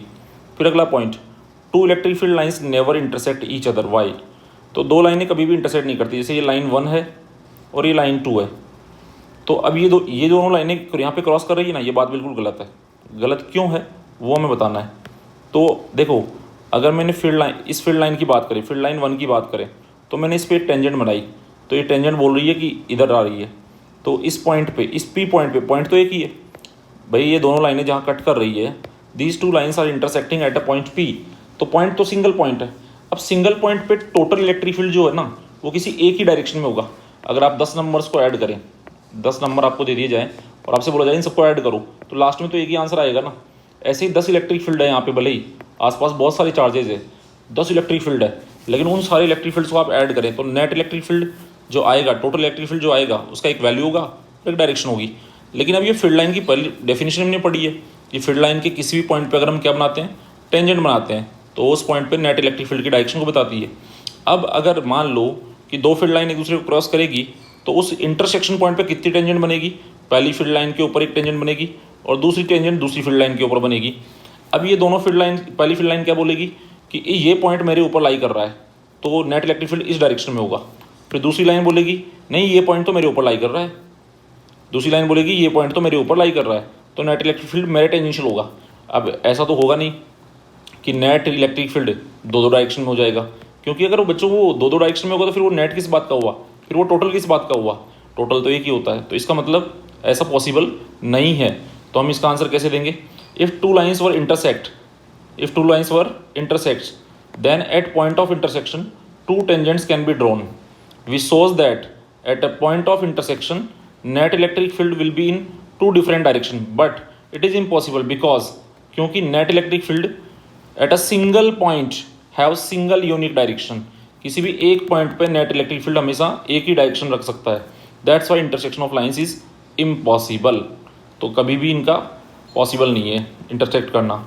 फिर अगला point, two electric field lines never intersect each other, why. तो दो लाइनें कभी भी इंटरसेक्ट नहीं करती, जैसे ये लाइन 1 है और ये लाइन 2 है। तो अब ये दोनों लाइनें यहाँ पे क्रॉस कर रही है ना, ये बात बिल्कुल गलत है। गलत क्यों है वो हमें बताना है। तो देखो अगर मैंने इस फील्ड लाइन की बात करें, फील्ड लाइन 1 की बात करें, तो मैंने इस पर टेंजेंट बनाई, तो ये टेंजेंट बोल रही है कि इधर आ रही है। तो इस पॉइंट पे, इस पी पॉइंट पे, पॉइंट तो एक ही है भाई, ये दोनों लाइनें जहाँ कट कर रही है, these two lines are intersecting at a point P. तो पॉइंट तो सिंगल पॉइंट है। अब सिंगल पॉइंट पे टोटल इलेक्ट्रिक फील्ड जो है ना वो किसी एक ही डायरेक्शन में होगा। अगर आप 10 नंबर्स को ऐड करें, 10 नंबर आपको दे दिए जाए और आपसे बोला जाए इन सबको ऐड करो, तो लास्ट में तो एक ही आंसर आएगा ना। ऐसे ही 10 इलेक्ट्रिक फील्ड है यहाँ पे, भले ही आसपास बहुत सारे चार्जेज है, 10 इलेक्ट्रिक फील्ड है, लेकिन उन सारे इलेक्ट्रिक फील्ड्स को आप ऐड करें तो नेट इलेक्ट्रिक फील्ड जो आएगा, टोटल इलेक्ट्रिक फील्ड जो आएगा उसका एक वैल्यू होगा, एक डायरेक्शन होगी। लेकिन अब ये फील्ड लाइन की पहली डेफिनेशन हमने पढ़ी है कि फील्ड लाइन के किसी भी पॉइंट पे अगर हम क्या बनाते हैं, टेंजेंट बनाते हैं, तो उस पॉइंट पे नेट इलेक्ट्रिक फील्ड की डायरेक्शन को बताती है। अब अगर मान लो कि दो फील्ड लाइन एक दूसरे को क्रॉस करेगी तो उस इंटरसेक्शन पॉइंट पे कितनी टेंजेंट बनेगी, पहली फील्ड लाइन के ऊपर एक टेंजेंट बनेगी और दूसरी टेंजेंट दूसरी फील्ड लाइन के ऊपर बनेगी। अब ये दोनों फील्ड लाइन, पहली फील्ड लाइन क्या बोलेगी कि ये पॉइंट मेरे ऊपर लाई कर रहा है तो नेट इलेक्ट्रिक फील्ड इस डायरेक्शन में होगा। फिर दूसरी लाइन बोलेगी नहीं ये पॉइंट तो मेरे ऊपर लाई कर रहा है, दूसरी लाइन बोलेगी ये पॉइंट तो मेरे ऊपर लाई कर रहा है तो नेट इलेक्ट्रिक फील्ड मेरे टेंजेंशियल होगा। अब ऐसा तो होगा नहीं कि नेट इलेक्ट्रिक फील्ड दो डायरेक्शन में हो जाएगा, क्योंकि अगर वो बच्चों वो दो डायरेक्शन में होगा तो फिर वो नेट किस बात का हुआ, फिर वो टोटल किस बात का हुआ, टोटल तो एक ही होता है। तो इसका मतलब ऐसा पॉसिबल नहीं है। तो हम इसका आंसर कैसे देंगे, if two lines were intersects then at point of intersection two tangents can be drawn. We shows that at a point of intersection net electric field will be in two different direction, but it is impossible because क्योंकि net electric field at a single point have single unique direction, किसी भी एक point पे net electric field हमेशा एक ही direction रख सकता है। That's why intersection of lines is impossible. तो कभी भी इनका पॉसिबल नहीं है इंटरसेक्ट करना।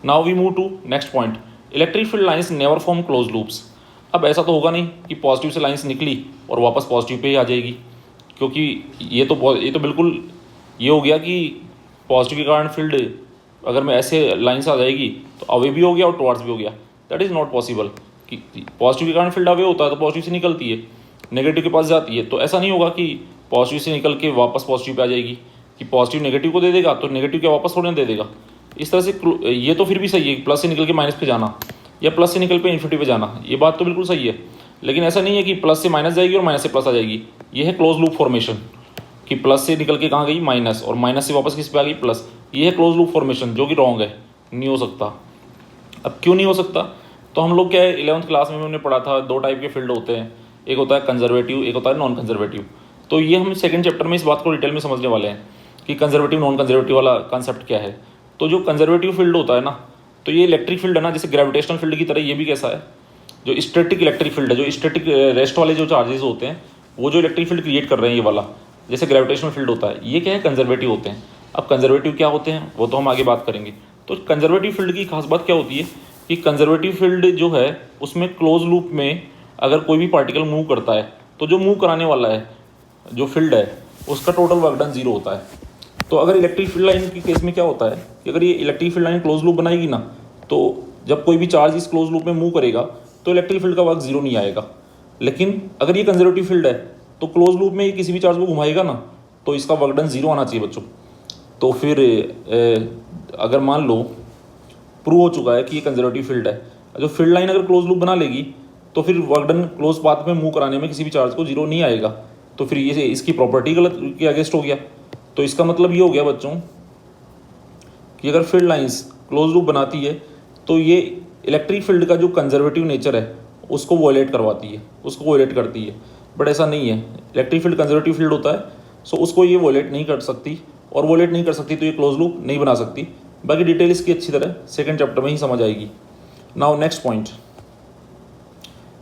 Now we move to next point, electric field lines never form close loops. अब ऐसा तो होगा नहीं कि पॉजिटिव से लाइन्स निकली और वापस पॉजिटिव पे ही आ जाएगी, क्योंकि ये तो बिल्कुल ये हो गया कि पॉजिटिव के कारण फील्ड अगर मैं ऐसे लाइन्स आ जाएगी तो अवे भी हो गया और टुवर्ड्स भी हो गया। दैट इज़ नॉट पॉसिबल कि पॉजिटिव के कारण फील्ड अवे होता है तो पॉजिटिव से निकलती है, नेगेटिव के पास जाती है। तो ऐसा नहीं होगा कि पॉजिटिव से निकल के वापस पॉजिटिव पे आ जाएगी, कि पॉजिटिव नेगेटिव को दे देगा तो नेगेटिव क्या वापस थोड़ी ना दे देगा। इस तरह से ये तो फिर भी सही है, प्लस से निकल के माइनस पे जाना या प्लस से निकल पे इन्फिनिटी पे जाना, ये बात तो बिल्कुल सही है। लेकिन ऐसा नहीं है कि प्लस से माइनस जाएगी और माइनस से प्लस आ जाएगी। ये है क्लोज लूप फॉर्मेशन कि प्लस से निकल के कहाँ गई माइनस और माइनस से वापस किस पे आ गई प्लस। ये है क्लोज लूप फॉर्मेशन जो कि रॉन्ग है, नहीं हो सकता। अब क्यों नहीं हो सकता, तो हम लोग क्या है 11th क्लास में हमने पढ़ा था दो टाइप के फील्ड होते हैं, एक होता है कंजर्वेटिव, एक होता है नॉन कंजर्वेटिव। तो ये हम सेकंड चैप्टर में इस बात को डिटेल में समझने वाले हैं कि कंजर्वेटिव नॉन कंजर्वेटिव वाला कॉन्सेप्ट क्या है। तो जो कंजर्वेटिव फील्ड होता है ना, तो ये इलेक्ट्रिक फील्ड है ना, जैसे ग्रेविटेशनल फील्ड की तरह ये भी कैसा है, जो स्टैटिक इलेक्ट्रिक फील्ड है, जो स्टैटिक रेस्ट वाले जो चार्जेस होते हैं वो जो इलेक्ट्रिक फील्ड क्रिएट कर रहे हैं ये वाला, जैसे ग्रेविटेशनल फील्ड होता है, ये क्या है कंजर्वेटिव होते हैं। अब कंजर्वेटिव क्या होते हैं वो तो हम आगे बात करेंगे। तो कंजर्वेटिव फील्ड की खास बात क्या होती है कि कंजर्वेटिव फील्ड जो है उसमें क्लोज लूप में अगर कोई भी पार्टिकल मूव करता है तो जो मूव कराने वाला है जो फील्ड है उसका टोटल वर्क डन जीरो होता है। तो अगर इलेक्ट्रिक फील्ड लाइन के केस में क्या होता है कि अगर ये electric field line close loop बनाएगी ना, तो जब कोई भी चार्ज इस क्लोज लूप में मूव करेगा तो इलेक्ट्रिक फील्ड का वर्क जीरो नहीं आएगा। लेकिन अगर ये कंजर्वेटिव फील्ड है तो क्लोज लूप में ये किसी भी चार्ज को घुमाएगा ना तो इसका वर्क डन जीरो आना चाहिए बच्चों। तो फिर अगर मान लो प्रूव हो चुका है कि ये कंजर्वेटिव फील्ड है, जो फील्ड लाइन अगर क्लोज लूप बना लेगी तो फिर वर्क डन क्लोज पाथ में मूव कराने में किसी भी चार्ज को जीरो नहीं आएगा। तो फिर ये इसकी प्रॉपर्टी गलत के अगेंस्ट हो गया। तो इसका मतलब ये हो गया बच्चों कि अगर फील्ड लाइंस क्लोज लूप बनाती है तो ये इलेक्ट्रिक फील्ड का जो कंजर्वेटिव नेचर है उसको वॉयलेट करवाती है, उसको वॉयलेट करती है। बट ऐसा नहीं है, इलेक्ट्रिक फील्ड कंजर्वेटिव फील्ड होता है, सो उसको ये वॉयलेट नहीं कर सकती, और वॉयलेट नहीं कर सकती तो ये क्लोज लूप नहीं बना सकती। बाकी डिटेल इसकी अच्छी तरह सेकंड चैप्टर में ही समझ आएगी। नाउ नेक्स्ट पॉइंट,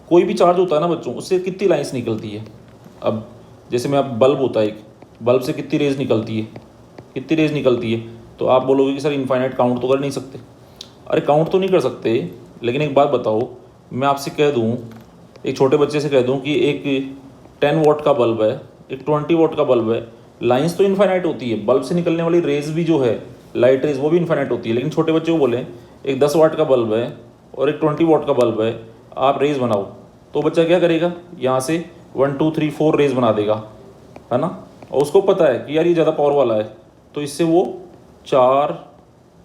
कोई भी चार्ज होता है ना बच्चों, उससे कितनी लाइन्स निकलती है। अब जैसे में अब बल्ब होता है, एक बल्ब से कितनी रेज निकलती है, कितनी रेज निकलती है, तो आप बोलोगे कि सर इनफाइनाइट काउंट तो कर नहीं सकते। अरे काउंट तो नहीं कर सकते, लेकिन एक बात बताओ, मैं आपसे कह दूं, एक छोटे बच्चे से कह दूं कि एक 10 वॉट का बल्ब है, एक 20 वॉट का बल्ब है, लाइन्स तो इनफाइनाइट होती है, बल्ब से निकलने वाली रेज भी जो है, लाइट रेज, वो भी इनफाइनाइट होती है। लेकिन छोटे बच्चे को बोलें एक 10 वाट का बल्ब है और एक 20 वॉट का बल्ब है, आप रेज बनाओ, तो बच्चा क्या करेगा, यहाँ से 1 2 3 4 रेज बना देगा, है ना। और उसको पता है कि यार ये ज़्यादा पावर वाला है, तो इससे वो 4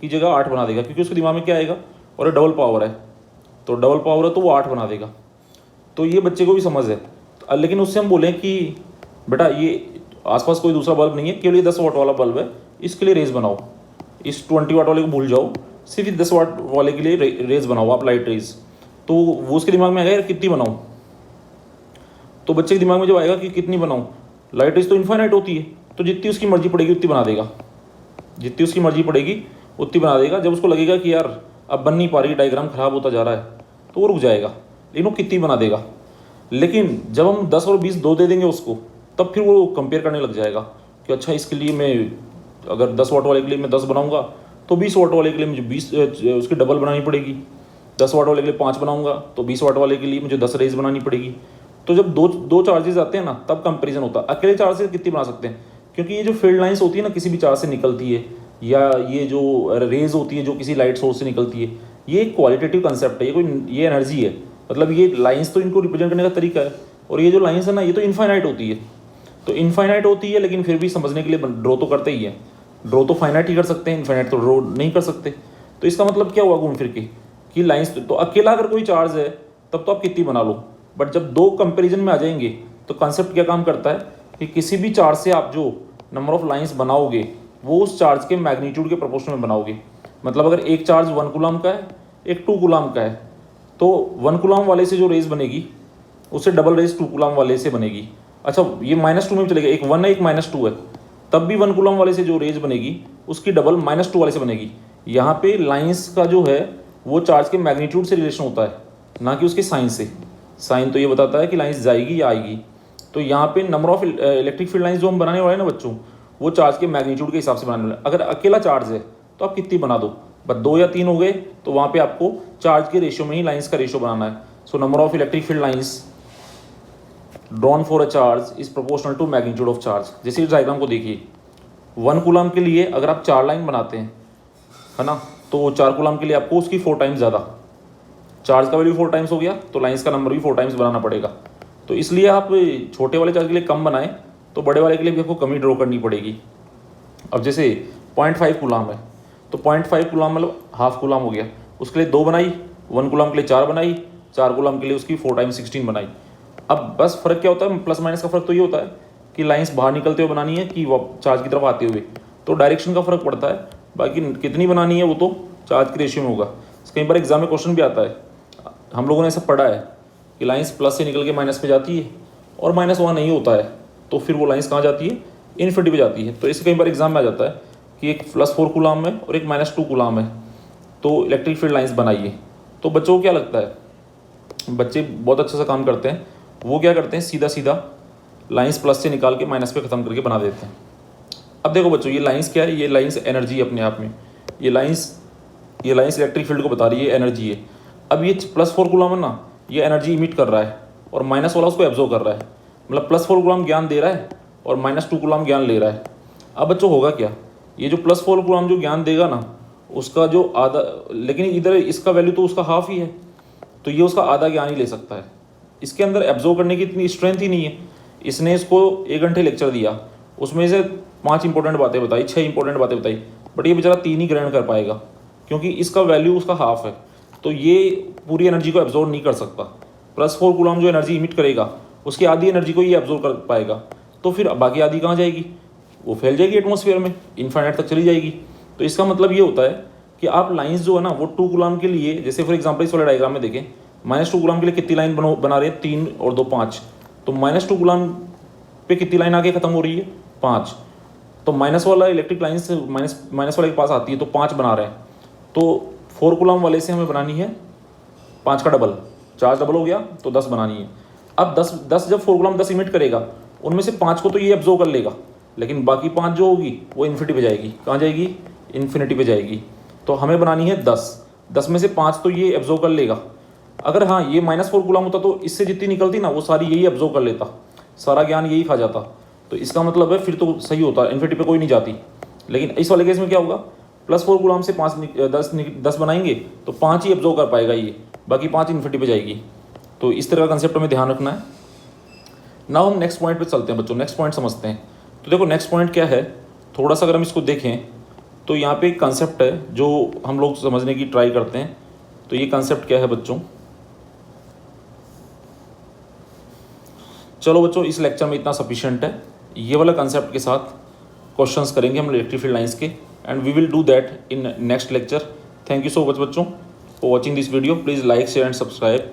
की जगह 8 बना देगा, क्योंकि उसके दिमाग में क्या आएगा, और ये डबल पावर है, तो डबल पावर है तो वो 8 बना देगा। तो ये बच्चे को भी समझ है। लेकिन उससे हम बोलें कि बेटा ये आसपास कोई दूसरा बल्ब नहीं है, केवल ये 10 वाट वाला बल्ब है, इसके लिए रेज बनाओ, इस 20 वाट वाले को भूल जाओ, सिर्फ 10 वाट वाले के लिए रेज बनाओ आप, लाइट रेज। तो वो उसके दिमाग में आएगा यार कितनी बनाऊँ, तो बच्चे के दिमाग में जब आएगा कि कितनी बनाऊँ, लाइट रेज तो इनफाइनाइट होती है, तो जितनी उसकी मर्जी पड़ेगी उतनी बना देगा, जितनी उसकी मर्जी पड़ेगी उतनी बना देगा। जब उसको लगेगा कि यार अब बन नहीं पा रही, डायग्राम खराब होता जा रहा है, तो वो रुक जाएगा, लेकिन वो कितनी बना देगा। लेकिन जब हम 10 और 20 दो दे देंगे उसको, तब फिर वो कंपेयर करने लग जाएगा कि अच्छा इसके लिए मैं अगर 10 वाट वाले के लिए मैं 10 बनाऊंगा, तो 20 वाट वाले के लिए मुझे 20 उसकी डबल बनानी पड़ेगी। 10 वाट वाले के लिए 5 बनाऊंगा, तो 20 वाट वाले के लिए मुझे 10 रेज बनानी पड़ेगी। तो जब दो चार्जेस आते हैं ना, तब कंपेरिजन होता है। अकेले चार्ज से कितनी बना सकते हैं, क्योंकि ये जो फील्ड लाइंस होती है ना, किसी भी चार्ज से निकलती है, या ये जो रेज होती है जो किसी लाइट सोर्स से निकलती है, ये एक क्वालिटेटिव कंसेप्ट है, ये एनर्जी है। मतलब ये लाइंस तो इनको रिप्रेजेंट करने का तरीका है, और ये जो लाइंस है ना, ये तो इनफाइनाइट होती है। तो इनफाइनाइट होती है, लेकिन फिर भी समझने के लिए ड्रॉ तो करते ही है। ड्रॉ तो फाइनाइट ही कर सकते हैं, इनफाइनाइट तो ड्रॉ नहीं कर सकते। तो इसका मतलब क्या हुआ घूम फिर के, कि लाइंस तो अकेला अगर कोई चार्ज है तब तो आप कितनी बना लो, बट जब दो कंपेरिजन में आ जाएंगे तो कॉन्सेप्ट क्या काम करता है कि किसी भी चार्ज से आप जो नंबर ऑफ लाइंस बनाओगे, वो उस चार्ज के मैग्नीट्यूड के प्रोपोर्शन में बनाओगे। मतलब अगर एक चार्ज 1 कूलम का है, एक 2 कूलम का है, तो 1 कूलम वाले से जो रेज बनेगी उससे डबल रेज 2 कूलम वाले से बनेगी। अच्छा ये -2 में भी चलेगा, एक 1 है एक -2 है, तब भी 1 कूलम वाले से जो रेज बनेगी उसकी डबल -2 वाले से बनेगी। यहाँ पे लाइंस का जो है वो चार्ज के मैग्नीट्यूड से रिलेशन होता है, ना कि उसके साइन से। साइन तो ये बताता है कि लाइंस जाएगी या आएगी। तो यहाँ पे number of electric field lines जो हम बनाने वाले हैं ना बच्चों, वो चार्ज के मैग्नीट्यूड के हिसाब से बनाने वाले। अगर अकेला चार्ज है तो आप कितनी बना दो, बस 2 या 3 हो गए, तो वहाँ पे आपको चार्ज के रेशियो में ही लाइंस का रेशियो बनाना है। So number of electric field lines drawn for a charge is proportional to magnitude of charge. जैसे इस डायग्राम को देखिए, 1 कूलम के लिए अगर आप 4 लाइन बनाते हैं, है ना, तो 4 कूलम के लिए आपको उसकी 4 टाइम्स ज़्यादा, चार्ज का वैल्यू 4 टाइम्स हो गया, तो लाइंस का नंबर भी 4 टाइम्स बनाना पड़ेगा। तो इसलिए आप छोटे वाले चार्ज के लिए कम बनाएं, तो बड़े वाले के लिए भी आपको कमी ड्रॉ करनी पड़ेगी। अब जैसे 0.5 कूलम है, तो 0.5 कूलम मतलब हाफ कूलम हो गया, उसके लिए 2 बनाई, 1 कूलम के लिए 4 बनाई, 4 कूलम के लिए उसकी 4 टाइम्स 16 बनाई। अब बस फ़र्क क्या होता है, प्लस माइनस का फ़र्क तो ये होता है कि लाइंस बाहर निकलते हुए बनानी है कि वो चार्ज की तरफ आते हुए, तो डायरेक्शन का फ़र्क पड़ता है। बाकी कितनी बनानी है वो तो चार्ज के रेशियो में होगा। कई बार एग्जाम में क्वेश्चन भी आता है, हम लोगों ने ऐसा पढ़ा है कि लाइंस प्लस से निकल के माइनस पे जाती है, और माइनस वहाँ नहीं होता है, तो फिर वो लाइंस कहाँ जाती है, इन्फिनिटी पे जाती है। तो इससे कई बार एग्जाम में आ जाता है कि एक +4 कूलम है और एक -2 कूलम है, तो इलेक्ट्रिक फील्ड लाइंस बनाइए। तो बच्चों को क्या लगता है, बच्चे बहुत अच्छा सा काम करते हैं, वो क्या करते हैं, सीधा सीधा लाइंस प्लस से निकाल के माइनस पे ख़त्म करके बना देते हैं। अब देखो बच्चों, ये लाइंस क्या है, ये लाइंस एनर्जी है अपने आप में, ये लाइंस इलेक्ट्रिक फील्ड को बता रही है, एनर्जी है। अब ये +4 कूलम है ना, ये एनर्जी इमिट कर रहा है, और माइनस वाला उसको एब्जॉर्ब कर रहा है। मतलब +4 कूलम ज्ञान दे रहा है और -2 कूलम ज्ञान ले रहा है। अब बच्चों होगा क्या, ये जो +4 कूलम जो ज्ञान देगा ना, उसका जो आधा, लेकिन इधर इसका वैल्यू तो उसका हाफ ही है, तो ये उसका आधा ज्ञान ही ले सकता है। इसके अंदर एब्जॉर्ब करने की इतनी स्ट्रेंथ ही नहीं है। इसने इसको 1 घंटे लेक्चर दिया, उसमें से 5 इंपॉर्टेंट बातें बताई, 6 इंपॉर्टेंट बातें बताई, बट ये बेचारा 3 ही ग्रहण कर पाएगा, क्योंकि इसका वैल्यू उसका हाफ है, तो ये पूरी एनर्जी को एब्जॉर्ब नहीं कर सकता। +4 कूलम जो एनर्जी इमिट करेगा, उसकी आधी एनर्जी को ये एब्जॉर्ब कर पाएगा, तो फिर बाकी आधी कहाँ जाएगी, वो फैल जाएगी एटमॉस्फेयर में, इनफाइनाइट तक चली जाएगी। तो इसका मतलब ये होता है कि आप लाइंस जो है ना, वो 2 कूलम के लिए, जैसे फॉर एग्जांपल इस वाले डायग्राम में देखें, -2 कूलम के लिए कितनी लाइन बना रहे हैं, 3 और 2 5, तो -2 कूलम पे कितनी लाइन आगे खत्म हो रही है, 5। तो माइनस वाला इलेक्ट्रिक लाइन से माइनस वाले के पास आती है तो 5 बना रहे हैं, तो 4 कूलम वाले से हमें बनानी है 5 का डबल, चार्ज डबल हो गया तो 10 बनानी है। अब 10 जब 4 कूलम 10 इमिट करेगा, उनमें से 5 को तो ये एब्जॉर्ब कर लेगा, लेकिन बाकी 5 जो होगी वो इन्फिनिटी पे जाएगी। कहाँ जाएगी, इन्फिनिटी पे जाएगी। तो हमें बनानी है 10 में से 5 तो ये एब्जॉर्ब कर लेगा। अगर हाँ ये -4 कूलम होता तो इससे जितनी निकलती ना वो सारी यही एब्जॉर्ब कर लेता, सारा ज्ञान यही खा जाता। तो इसका मतलब है फिर तो सही होता, इन्फिनिटी पे कोई नहीं जाती। लेकिन इस वाले केस में क्या होगा, +4 कूलम से 10 बनाएंगे तो 5 ही एब्जॉर्ब कर पाएगा ये, बाकी 5 इन्फिनिटी पे जाएगी। तो इस तरह का कंसेप्ट हमें ध्यान रखना है। नाउ हम नेक्स्ट पॉइंट पे चलते हैं बच्चों, नेक्स्ट पॉइंट समझते हैं। तो देखो नेक्स्ट पॉइंट क्या है, थोड़ा सा अगर हम इसको देखें तो यहाँ पे एक कंसेप्ट है जो हम लोग समझने की ट्राई करते हैं। तो ये कंसेप्ट क्या है बच्चों, चलो बच्चों इस लेक्चर में इतना सफिशिएंट है। ये वाला कंसेप्ट के साथ क्वेश्चंस करेंगे हम इलेक्ट्रिक फील्ड लाइंस के, and we will do that in next lecture. Thank you so much बच्चों for watching this video. Please like share and subscribe.